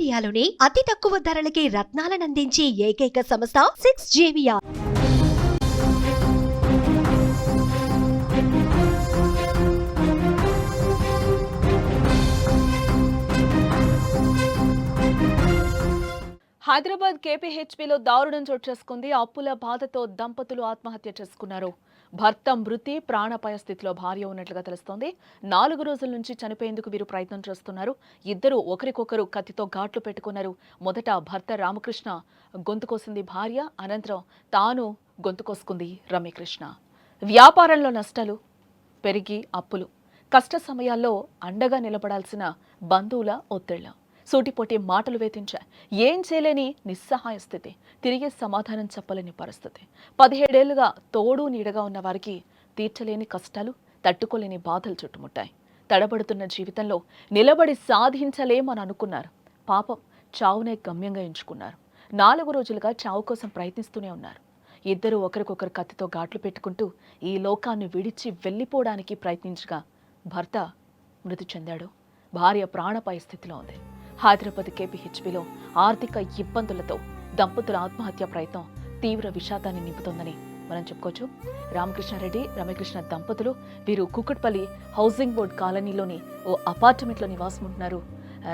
ఇండియాలోనే అతి తక్కువ ధరలకి రత్నాలనందించే ఏకైక సంస్థ 6JVR. హైదరాబాద్ కేపీహెచ్పీలో దారుణం చోటు చేసుకుంది. అప్పుల బాధతో దంపతులు ఆత్మహత్య చేసుకున్నారు. భర్త మృతి, ప్రాణాపాయ స్థితిలో భార్య ఉన్నట్లుగా తెలుస్తోంది. 4 రోజుల నుంచి చనిపోయేందుకు వీరు ప్రయత్నం చేస్తున్నారు. ఇద్దరు ఒకరికొకరు కత్తితో ఘాట్లు పెట్టుకున్నారు. మొదట భర్త రామకృష్ణ గొంతు కోసింది భార్య, అనంతరం తాను గొంతు కోసుకుంది రమ్యకృష్ణ. వ్యాపారంలో నష్టాలు పెరిగి అప్పులు, కష్ట సమయాల్లో అండగా నిలబడాల్సిన బంధువుల ఒత్తిళ్ల, సూటిపోటి మాటలు వేధించాయి. ఏం చేయలేని నిస్సహాయ స్థితి, తిరిగి సమాధానం చెప్పలేని పరిస్థితి. 17 ఏళ్లుగా తోడు నీడగా ఉన్న వారికి తీర్చలేని కష్టాలు, తట్టుకోలేని బాధలు చుట్టుముట్టాయి. తడబడుతున్న జీవితంలో నిలబడి సాధించలేమని అనుకున్నారు. పాపం చావునే గమ్యంగా ఎంచుకున్నారు. 4 రోజులుగా చావు కోసం ప్రయత్నిస్తూనే ఉన్నారు. ఇద్దరు ఒకరికొకరు కత్తితో ఘాట్లు పెట్టుకుంటూ ఈ లోకాన్ని విడిచి వెళ్ళిపోవడానికి ప్రయత్నించగా భర్త మృతి చెందాడు. భార్య ప్రాణాపాయ స్థితిలో ఉంది. హైదరాబాద్ కేపీహెచ్పీలో ఆర్థిక ఇబ్బందులతో దంపతుల ఆత్మహత్య ప్రయత్నం తీవ్ర విషాదాన్ని నింపుతోందని మనం చెప్పుకోవచ్చు. రామకృష్ణారెడ్డి, రమ్యకృష్ణ దంపతులు వీరు కూకట్పల్లి హౌసింగ్ బోర్డ్ కాలనీలోని ఓ అపార్ట్మెంట్లో నివాసం ఉంటున్నారు.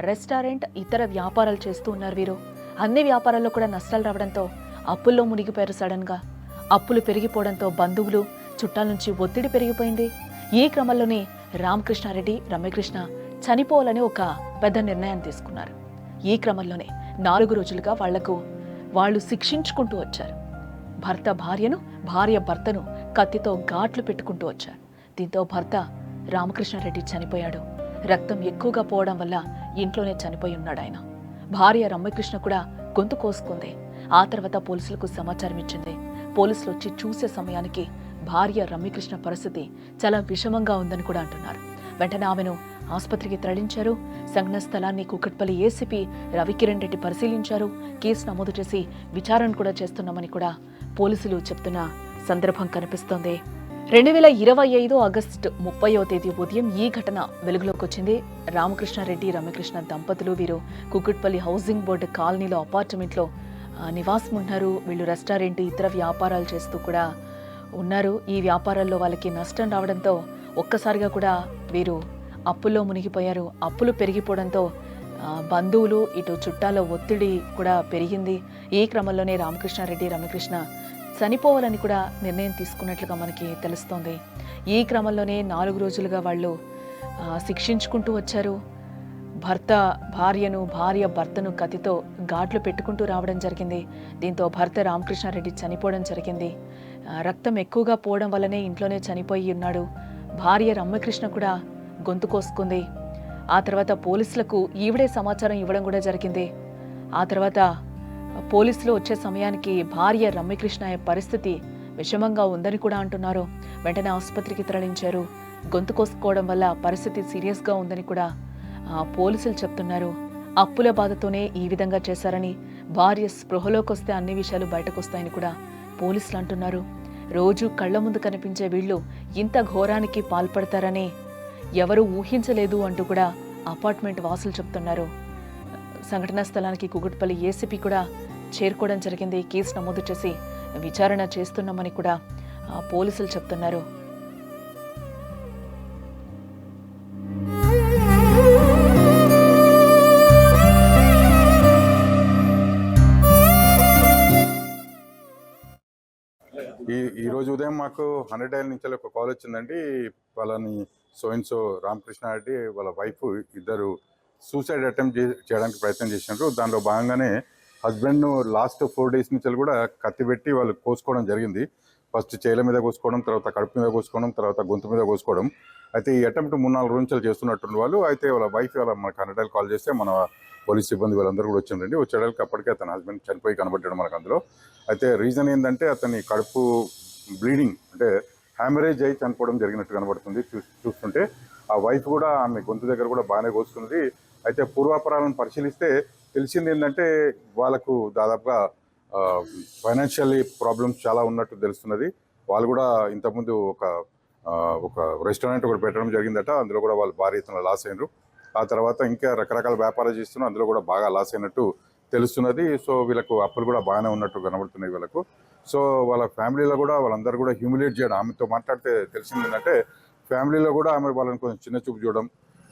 రెస్టారెంట్, ఇతర వ్యాపారాలు చేస్తూ ఉన్నారు. వీరు అన్ని వ్యాపారాల్లో కూడా నష్టాలు రావడంతో అప్పుల్లో మునిగిపోయారు. సడన్గా అప్పులు పెరిగిపోవడంతో బంధువులు, చుట్టాల నుంచి ఒత్తిడి పెరిగిపోయింది. ఈ క్రమంలోనే రామకృష్ణారెడ్డి, రమ్యకృష్ణ చనిపోవాలని ఒక పెద్ద నిర్ణయాన్ని తీసుకున్నారు. ఈ క్రమంలోనే 4 రోజులుగా వాళ్ళు శిక్షించుకుంటూ వచ్చారు. భర్త భార్యను, భార్య భర్తను కత్తితో ఘాట్లు పెట్టుకుంటూ వచ్చారు. దీంతో భర్త రామకృష్ణారెడ్డి చనిపోయాడు. రక్తం ఎక్కువగా పోవడం వల్ల ఇంట్లోనే చనిపోయి ఉన్నాడు ఆయన. భార్య రమ్యకృష్ణ కూడా గొంతు కోసుకుంది. ఆ తర్వాత పోలీసులకు సమాచారం ఇచ్చింది. పోలీసులు వచ్చి చూసే సమయానికి భార్య రమ్యకృష్ణ పరిస్థితి చాలా విషమంగా ఉందని కూడా అంటున్నారు. వెంటనే ఆమెను ఆసుపత్రికి తరలించారు. సంఘటన స్థలాన్ని కూకట్పల్లి ఏసీపీ రవికిరణ్ రెడ్డి పరిశీలించారు. కేసు నమోదు చేసి విచారణ కూడా చేస్తున్నామని కూడా పోలీసులు చెప్తున్న సందర్భం కనిపిస్తోంది. 2025 ఆగస్టు 30వ తేదీ ఉదయం ఈ ఘటన వెలుగులోకి వచ్చింది. రామకృష్ణారెడ్డి, రమ్యకృష్ణ దంపతులు వీరు కూకట్పల్లి హౌసింగ్ బోర్డు కాలనీలో అపార్ట్మెంట్లో నివాసం ఉన్నారు. వీళ్ళు రెస్టారెంట్, ఇతర వ్యాపారాలు చేస్తూ కూడా ఉన్నారు. ఈ వ్యాపారాల్లో వాళ్ళకి నష్టం రావడంతో ఒక్కసారిగా కూడా వీరు అప్పుల్లో మునిగిపోయారు. అప్పులు పెరిగిపోవడంతో బంధువులు, ఇటు చుట్టాల ఒత్తిడి కూడా పెరిగింది. ఈ క్రమంలోనే రామకృష్ణారెడ్డి, రమ్యకృష్ణ చనిపోవాలని కూడా నిర్ణయం తీసుకున్నట్లుగా మనకి తెలుస్తోంది. ఈ క్రమంలోనే 4 రోజులుగా వాళ్ళు శిక్షించుకుంటూ వచ్చారు. భర్త భార్యను, భార్య భర్తను కత్తితో ఘాట్లు పెట్టుకుంటూ రావడం జరిగింది. దీంతో భర్త రామకృష్ణారెడ్డి చనిపోవడం జరిగింది. రక్తం ఎక్కువగా పోవడం వల్లనే ఇంట్లోనే చనిపోయి ఉన్నాడు. భార్య రమ్యకృష్ణ కూడా గొంతు కోసుకుంది. ఆ తర్వాత పోలీసులకు ఈవిడే సమాచారం ఇవ్వడం కూడా జరిగింది. ఆ తర్వాత పోలీసులు వచ్చే సమయానికి భార్య రమ్యకృష్ణ పరిస్థితి విషమంగా ఉందని కూడా అంటున్నారు. వెంటనే ఆసుపత్రికి తరలించారు. గొంతు కోసుకోవడం వల్ల పరిస్థితి సీరియస్గా ఉందని కూడా పోలీసులు చెప్తున్నారు. అప్పుల బాధతోనే ఈ విధంగా చేశారని, భార్య స్పృహలోకి వస్తే అన్ని విషయాలు బయటకు వస్తాయని కూడా పోలీసులు అంటున్నారు. రోజు కళ్ల ముందు కనిపించే వీళ్ళు ఇంత ఘోరానికి పాల్పడతారని ఎవరూ ఊహించలేదు అంటూ కూడా అపార్ట్మెంట్ వాసులు చెప్తున్నారు. సంఘటనా స్థలానికి కూకట్పల్లి ఏసీపీ కూడా చేరుకోవడం జరిగింది. కేసు నమోదు చేసి విచారణ చేస్తున్నామని కూడా పోలీసులు చెప్తున్నారు. ఈరోజు ఉదయం మాకు 100 డైల్ నుంచి ఒక కాల్ వచ్చిందండి. వాళ్ళని సో రామకృష్ణారెడ్డి వాళ్ళ వైఫ్ ఇద్దరు సూసైడ్ అటెంప్ట్ చేయడానికి ప్రయత్నం చేసినారు. దానిలో భాగంగానే హస్బెండ్ను లాస్ట్ 4 డేస్ నుంచి కూడా కత్తి పెట్టి వాళ్ళు కోసుకోవడం జరిగింది. ఫస్ట్ చేల మీద కోసుకోవడం, తర్వాత కడుపు మీద కోసుకోవడం, తర్వాత గొంతు మీద కోసుకోవడం. అయితే ఈ అటెంప్ట్ 3-4 రోజుల నుంచి చేస్తున్నట్టు వాళ్ళు. అయితే వాళ్ళ వైఫ్ మనకు 100 డైల్ కాల్ చేస్తే మన పోలీస్ సిబ్బంది వాళ్ళందరూ కూడా వచ్చిండండి. వచ్చేటప్పటికి అప్పటికే అతని హస్బెండ్ చనిపోయి కనబడ్డాడు మనకు అందులో. అయితే రీజన్ ఏంటంటే అతని కడుపు బ్లీడింగ్, అంటే హ్యామరేజ్ అయి చనిపోవడం జరిగినట్టు కనబడుతుంది చూస్తుంటే. ఆ వైఫ్ కూడా ఆమె గొంతు దగ్గర కూడా బాగానే కోసుకున్నది. అయితే పూర్వాపరాలను పరిశీలిస్తే తెలిసింది ఏంటంటే వాళ్ళకు దాదాపుగా ఫైనాన్షియల్లీ ప్రాబ్లమ్స్ చాలా ఉన్నట్టు తెలుస్తున్నది. వాళ్ళు కూడా ఇంతకుముందు ఒక రెస్టారెంట్ ఒకటి పెట్టడం జరిగిందట. అందులో కూడా వాళ్ళు భారీ ఎత్తున లాస్ అయినారు. ఆ తర్వాత ఇంకా రకరకాల వ్యాపారాలు చేస్తున్నారు, అందులో కూడా బాగా లాస్ అయినట్టు తెలుస్తున్నది. సో వీళ్ళకు అప్పులు కూడా బాగానే ఉన్నట్టు కనబడుతున్నాయి వీళ్ళకు. సో వాళ్ళ ఫ్యామిలీలో కూడా వాళ్ళందరూ కూడా హ్యూమిలేట్ చేయడం, ఆమెతో మాట్లాడితే తెలిసింది ఏంటంటే ఫ్యామిలీలో కూడా ఆమె వాళ్ళని కొంచెం చిన్న చూపు చూడడం,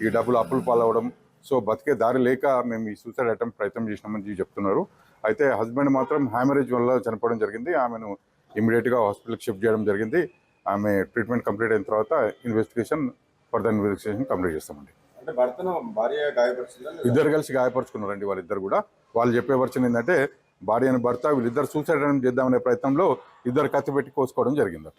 ఈ డబ్బులు అప్పులు పాలవడం, సో బతికే దారి లేక మేము ఈ సూసైడ్ అటెంప్ట్ ప్రయత్నం చేసినామని చెప్తున్నారు. అయితే హస్బెండ్ మాత్రం హ్యామరేజ్ వల్ల చనిపోవడం జరిగింది. ఆమెను ఇమీడియట్గా హాస్పిటల్కి షిఫ్ట్ చేయడం జరిగింది. ఆమె ట్రీట్మెంట్ కంప్లీట్ అయిన తర్వాత ఫర్దర్ ఇన్వెస్టిగేషన్ కంప్లీట్ చేస్తామండి. అంటే భర్తను భార్య గాయపరిచిందా? ఇద్దరు కలిసి గాయపరుచుకున్నారండి వాళ్ళిద్దరు కూడా. వాళ్ళు చెప్పే వర్షన్ ఏంటంటే భార్య అని భర్త వీళ్ళిద్దరు సూసైడ్ అటెంప్ట్ చేద్దామనే ప్రయత్నంలో ఇద్దరు కత్తి పెట్టి కోసుకోవడం జరిగింది.